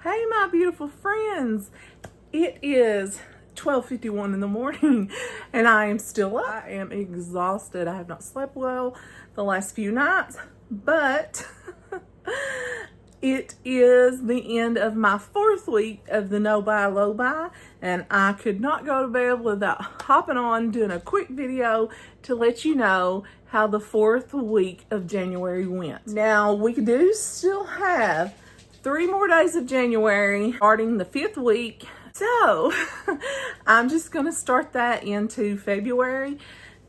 Hey, my beautiful friends. It is 12:51 in the morning and I am still up. I am exhausted. I have not slept well the last few nights, but it is the end of my 4th week of the No Buy Low Buy, and I could not go to bed without hopping on doing a quick video to let you know how the 4th week of January went. Now, we do still have 3 more days of January, starting the 5th week. So I'm just going to start that into February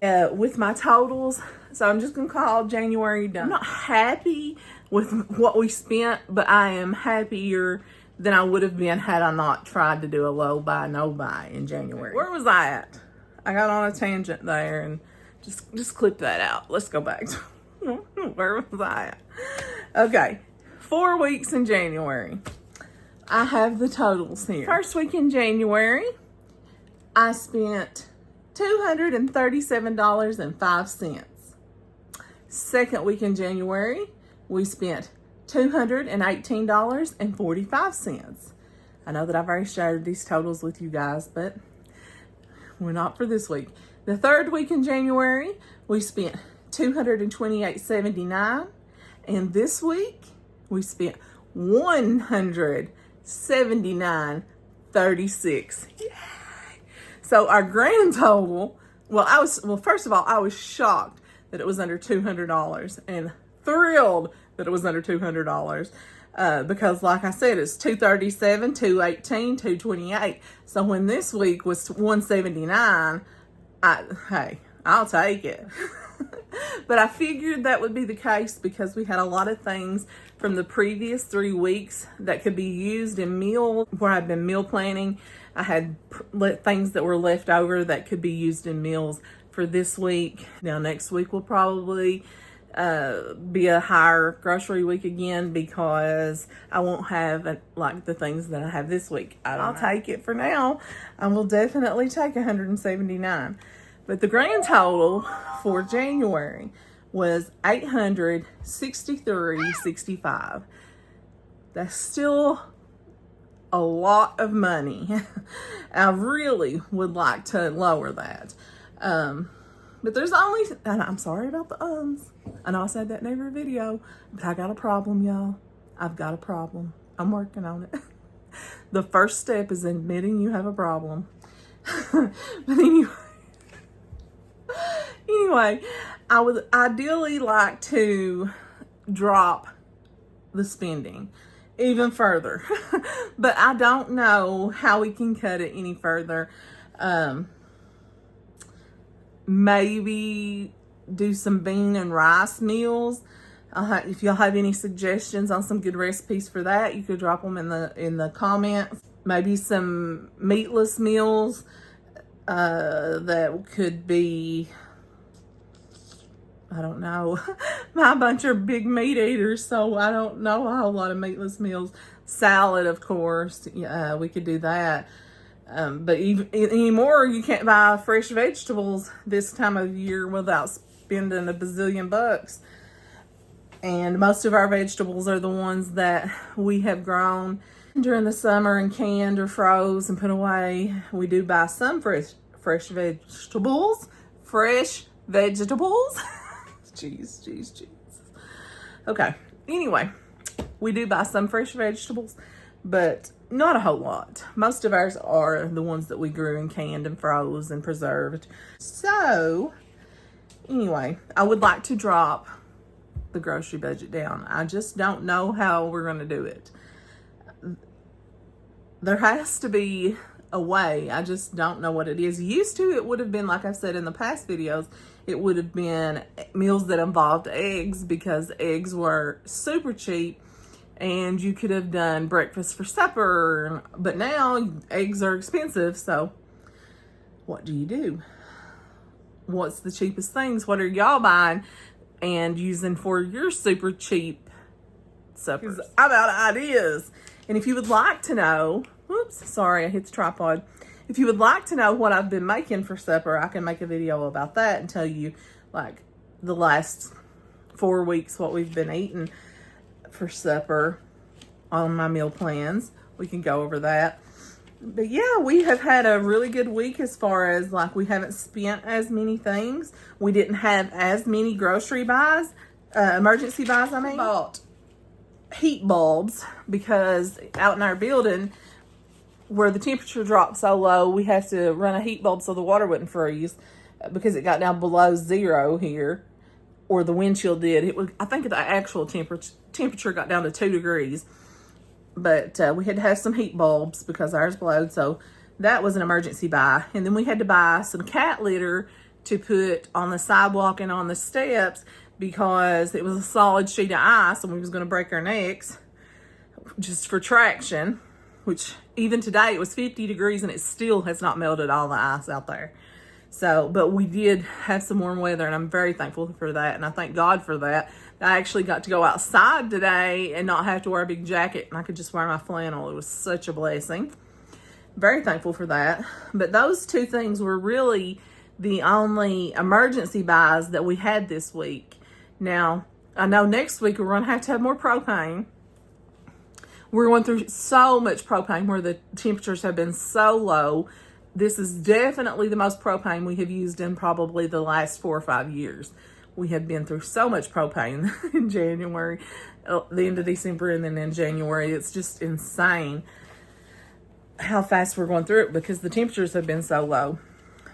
with my totals. So I'm just going to call January done. I'm not happy with what we spent, but I am happier than I would have been had I not tried to do a low buy, no buy in January. Where was I at? I got on a tangent there and just clip that out. Let's go back to where was I at? Okay. 4 weeks in January. I have the totals here. First week in January, I spent $237.05. Second week in January, we spent $218.45. I know that I've already shared these totals with you guys, but we're not for this week. The third week in January, we spent $228.79, and this week we spent $179.36. Yay! So our grand total, first of all, I was shocked that it was under $200 and thrilled that it was under $200 because, like I said, it's $237, $218, $228. So when this week was $179, hey, I'll take it. But I figured that would be the case because we had a lot of things from the previous 3 weeks that could be used in meal, where I've been meal planning. I had things that were left over that could be used in meals for this week. Now next week will probably be a higher grocery week again because I won't have like the things that I have this week. I'll take it for now. I will definitely take $179. But the grand total for January was $863.65. That's still a lot of money. I really would like to lower that. But there's only, and I'm sorry about the ums. I know I said that in every video, but I got a problem, y'all. I've got a problem. I'm working on it. The first step is admitting you have a problem. But anyway, I would ideally like to drop the spending even further, but I don't know how we can cut it any further. Maybe do some bean and rice meals. If y'all have any suggestions on some good recipes for that, you could drop them in the comments. Maybe some meatless meals that could be, I don't know. My bunch are big meat eaters, so I don't know a whole lot of meatless meals. Salad, of course. We could do that. But even anymore, you can't buy fresh vegetables this time of year without spending a bazillion bucks. And most of our vegetables are the ones that we have grown during the summer and canned or froze and put away. We do buy some fresh vegetables. Fresh vegetables. Jeez. Okay. Anyway, we do buy some fresh vegetables, but not a whole lot. Most of ours are the ones that we grew and canned and froze and preserved. So, anyway, I would like to drop the grocery budget down. I just don't know how we're going to do it. There has to be a way. I just don't know what it is. Used to, it would have been, like I've said in the past videos, it would have been meals that involved eggs because eggs were super cheap and you could have done breakfast for supper. But now eggs are expensive, so what do? What's the cheapest things? What are y'all buying and using for your super cheap suppers? I'm out of ideas. And if you would like to know, oops, sorry, I hit the tripod. If you would like to know what I've been making for supper, I can make a video about that and tell you like the last 4 weeks what we've been eating for supper on my meal plans. we can go over that. But yeah, we have had a really good week as far as like we haven't spent as many things. We didn't have as many grocery buys, emergency buys, I mean. We bought heat bulbs because out in our building where the temperature dropped so low, we had to run a heat bulb so the water wouldn't freeze because it got down below 0 here, or the wind chill did. It was, I think the actual temperature got down to 2 degrees. But we had to have some heat bulbs because ours blowed. So that was an emergency buy. And then we had to buy some cat litter to put on the sidewalk and on the steps because it was a solid sheet of ice and we was going to break our necks just for traction. Which even today it was 50 degrees and it still has not melted all the ice out there. So, but we did have some warm weather and I'm very thankful for that. And I thank God for that. I actually got to go outside today and not have to wear a big jacket and I could just wear my flannel. It was such a blessing. Very thankful for that. But those two things were really the only emergency buys that we had this week. Now, I know next week we're going to have more propane. We're going through so much propane where the temperatures have been so low. This is definitely the most propane we have used in probably the last 4 or 5 years. We have been through so much propane in January, the end of December, and then in January. It's just insane how fast we're going through it because the temperatures have been so low.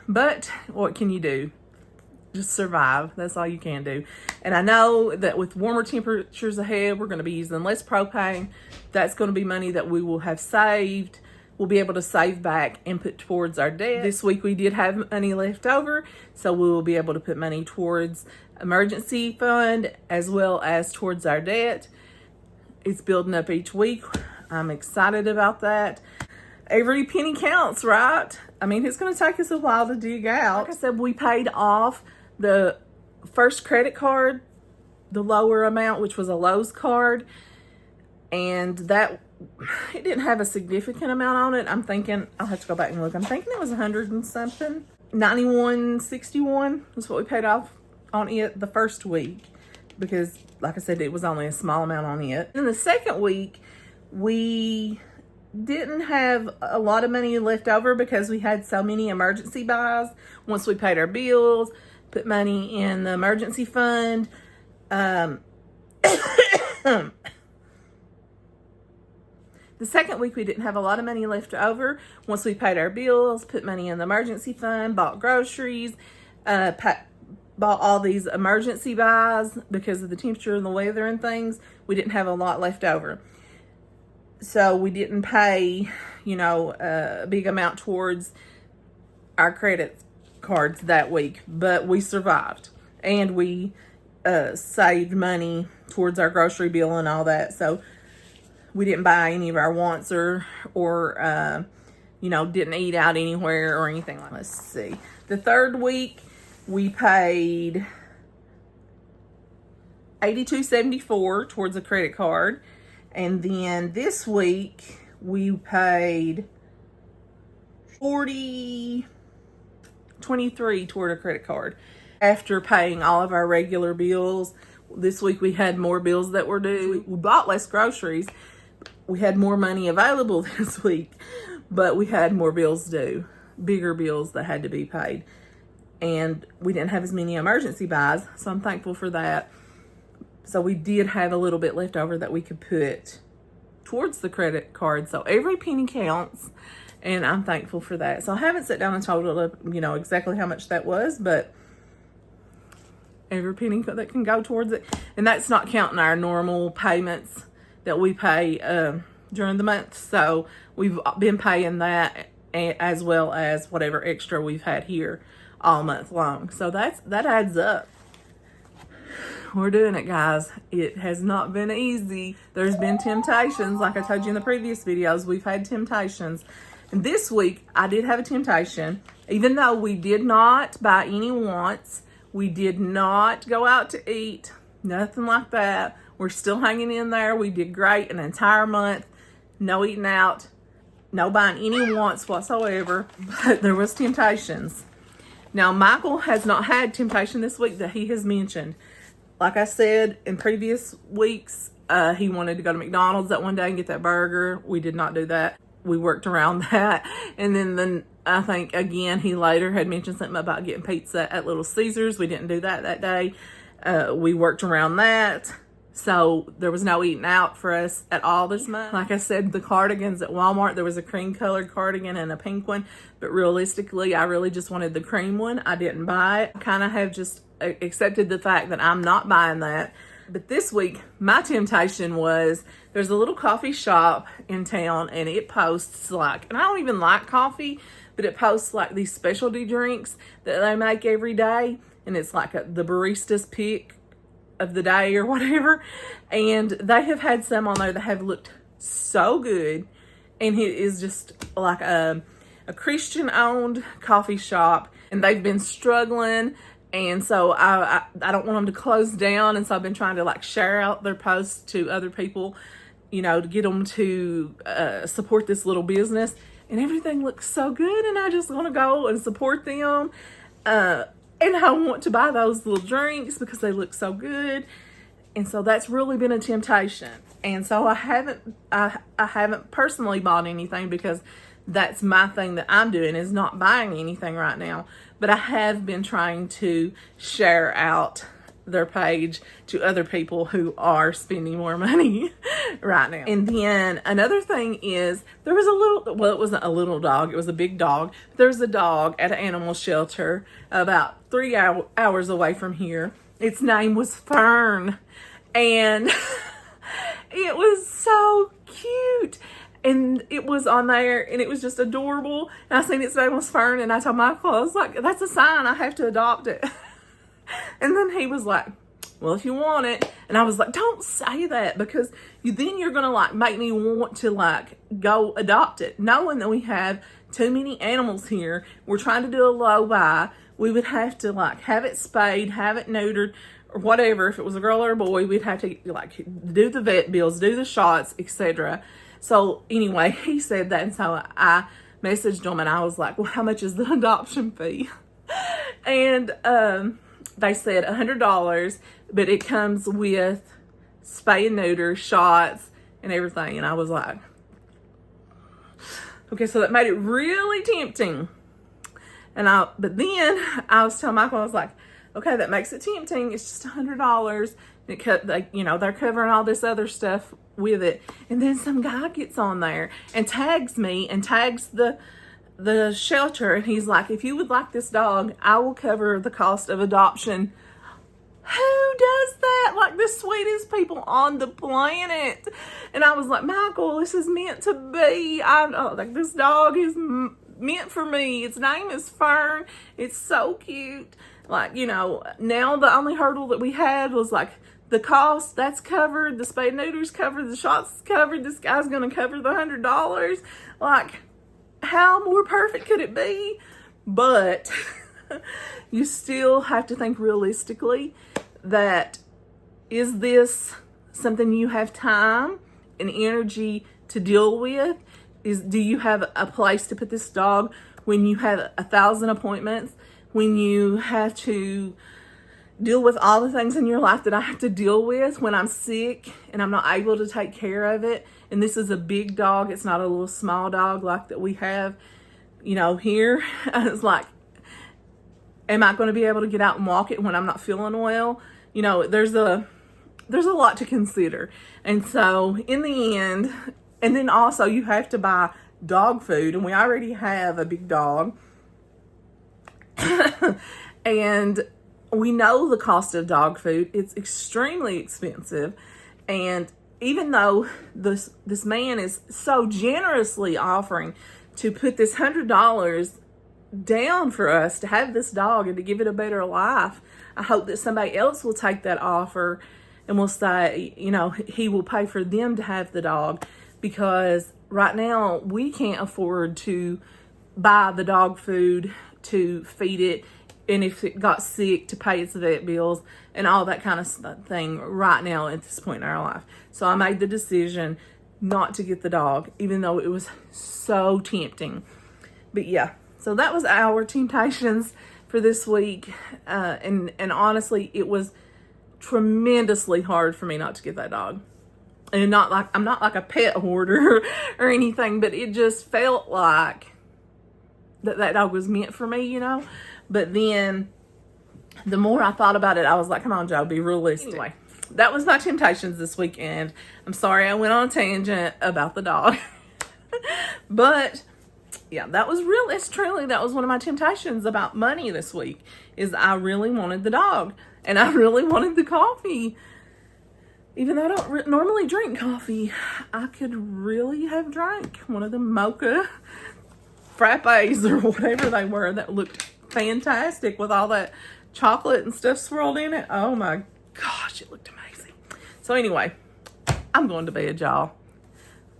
But what can you do? Just survive. That's all you can do. And I know that with warmer temperatures ahead, we're going to be using less propane. That's going to be money that we will have saved. We'll be able to save back and put towards our debt. This week we did have money left over, so we will be able to put money towards emergency fund as well as towards our debt. It's building up each week. I'm excited about that. Every penny counts, right? I mean, it's going to take us a while to dig out. Like I said, we paid off the first credit card, the lower amount, which was a Lowe's card, and that it didn't have a significant amount on it. I'm thinking, I'll have to go back and look. I'm thinking it was 100 and something. 91.61 was what we paid off on it the first week because, like I said, it was only a small amount on it. In the second week, we didn't have a lot of money left over because we had so many emergency buys. Once we paid our bills, put money in the emergency fund. The second week, we didn't have a lot of money left over. Once we paid our bills, put money in the emergency fund, bought groceries, bought all these emergency buys because of the temperature and the weather and things, we didn't have a lot left over. So we didn't pay, a big amount towards our credit cards that week, but we survived and we saved money towards our grocery bill and all that. So we didn't buy any of our wants or didn't eat out anywhere or anything like that. Let's see. The third week, we paid $82.74 towards a credit card. And then this week, we paid $40.23 toward a credit card. After paying all of our regular bills, this week we had more bills that were due. We bought less groceries. We had more money available this week, but we had more bills due, bigger bills that had to be paid. And we didn't have as many emergency buys, so I'm thankful for that. So we did have a little bit left over that we could put towards the credit card. So every penny counts, and I'm thankful for that. So I haven't sat down and totaled up, exactly how much that was, but every penny that can go towards it. And that's not counting our normal payments that we pay during the month. So we've been paying that as well as whatever extra we've had here all month long. So that adds up. We're doing it, guys. It has not been easy. There's been temptations. Like I told you in the previous videos, we've had temptations. And this week, I did have a temptation. Even though we did not buy any wants, we did not go out to eat, nothing like that. We're still hanging in there. We did great an entire month. No eating out, no buying any wants whatsoever. But there was temptations. Now, Michael has not had temptation this week that he has mentioned. Like I said in previous weeks, He wanted to go to McDonald's that one day and get that burger. We did not do that. We worked around that. And then I think, again, he later had mentioned something about getting pizza at Little Caesars. We didn't do that day. We worked around that. So there was no eating out for us at all this month. Like I said, the cardigans at Walmart, there was a cream colored cardigan and a pink one. But realistically, I really just wanted the cream one. I didn't buy it. I kind of have just accepted the fact that I'm not buying that. But this week, my temptation was, there's a little coffee shop in town and it posts like, and I don't even like coffee, but it posts like these specialty drinks that they make every day. And it's like the barista's pick of the day or whatever. And they have had some on there that have looked so good. And it is just like a Christian owned coffee shop, and they've been struggling. And so I don't want them to close down. And so I've been trying to like share out their posts to other people, you know, to get them to support this little business. And everything looks so good. And I just want to go and support them. And I want to buy those little drinks because they look so good. And so that's really been a temptation. And so I haven't personally bought anything because that's my thing that I'm doing, is not buying anything right now. But I have been trying to share out their page to other people who are spending more money right now. And then another thing is, there was it wasn't a little dog, it was a big dog. There's a dog at an animal shelter about 3 hours away from here. Its name was Fern. And it was so cute. And it was on there, and it was just adorable. And I seen its name was Fern, and I told Michael, I was like, that's a sign, I have to adopt it. And then he was like, well, if you want it. And I was like, don't say that, because then you're going to like make me want to like go adopt it. Knowing that we have too many animals here, we're trying to do a low buy. We would have to like have it spayed, have it neutered, or whatever. If it was a girl or a boy, we'd have to like do the vet bills, do the shots, etc. So anyway, he said that, and so I messaged him, and I was like, well, how much is the adoption fee? And they said $100, but it comes with spay and neuter, shots, and everything. And I was like, okay, so that made it really tempting. But then I was telling Michael, I was like, okay, that makes it tempting. It's just $100. They're covering all this other stuff with it. And then some guy gets on there and tags me and tags the shelter, and he's like, if you would like this dog, I will cover the cost of adoption. Who does that? Like the sweetest people on the planet. And I was like, Michael, this is meant to be. Like this dog is meant for me. Its name is Fern. It's so cute. Like, now the only hurdle that we had was like the cost. That's covered. The spay and neuter's covered. The shots covered. This guy's going to cover the $100. Like, how more perfect could it be? But you still have to think realistically that, is this something you have time and energy to deal with? Do you have a place to put this dog when you have 1,000 appointments, when you have to deal with all the things in your life that I have to deal with when I'm sick and I'm not able to take care of it? And this is a big dog. It's not a little small dog like that we have, here. It's like, am I going to be able to get out and walk it when I'm not feeling well? There's a lot to consider. And so in the end, and then also you have to buy dog food, and we already have a big dog. And we know the cost of dog food. It's extremely expensive. And even though this man is so generously offering to put this $100 down for us to have this dog and to give it a better life, I hope that somebody else will take that offer and will say, he will pay for them to have the dog, because right now we can't afford to buy the dog food to feed it, and if it got sick, to pay its vet bills and all that kind of thing right now at this point in our life. So I made the decision not to get the dog, even though it was so tempting. But yeah, so that was our temptations for this week. And honestly, it was tremendously hard for me not to get that dog. And not like, I'm not like a pet hoarder or anything, but it just felt like that dog was meant for me, you know? But then the more I thought about it, I was like, come on, Joe, be realistic. Anyway, that was my temptations this weekend. I'm sorry I went on a tangent about the dog. But yeah, that was truly, that was one of my temptations about money this week, is I really wanted the dog and I really wanted the coffee. Even though I don't normally drink coffee, I could really have drank one of the mocha frappes or whatever they were that looked fantastic with all that chocolate and stuff swirled in it. Oh my gosh, it looked amazing. So anyway, I'm going to bed, y'all.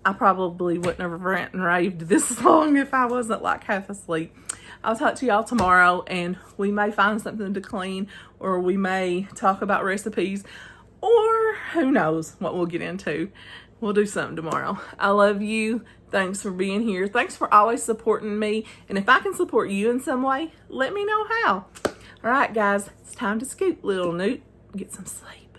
I probably wouldn't have ranted and raved this long if I wasn't like half asleep. I'll talk to y'all tomorrow, and we may find something to clean, or we may talk about recipes, or who knows what we'll get into. We'll do something tomorrow. I love you. Thanks for being here. Thanks for always supporting me. And if I can support you in some way, let me know how. All right, guys, it's time to scoop, little Newt. Get some sleep.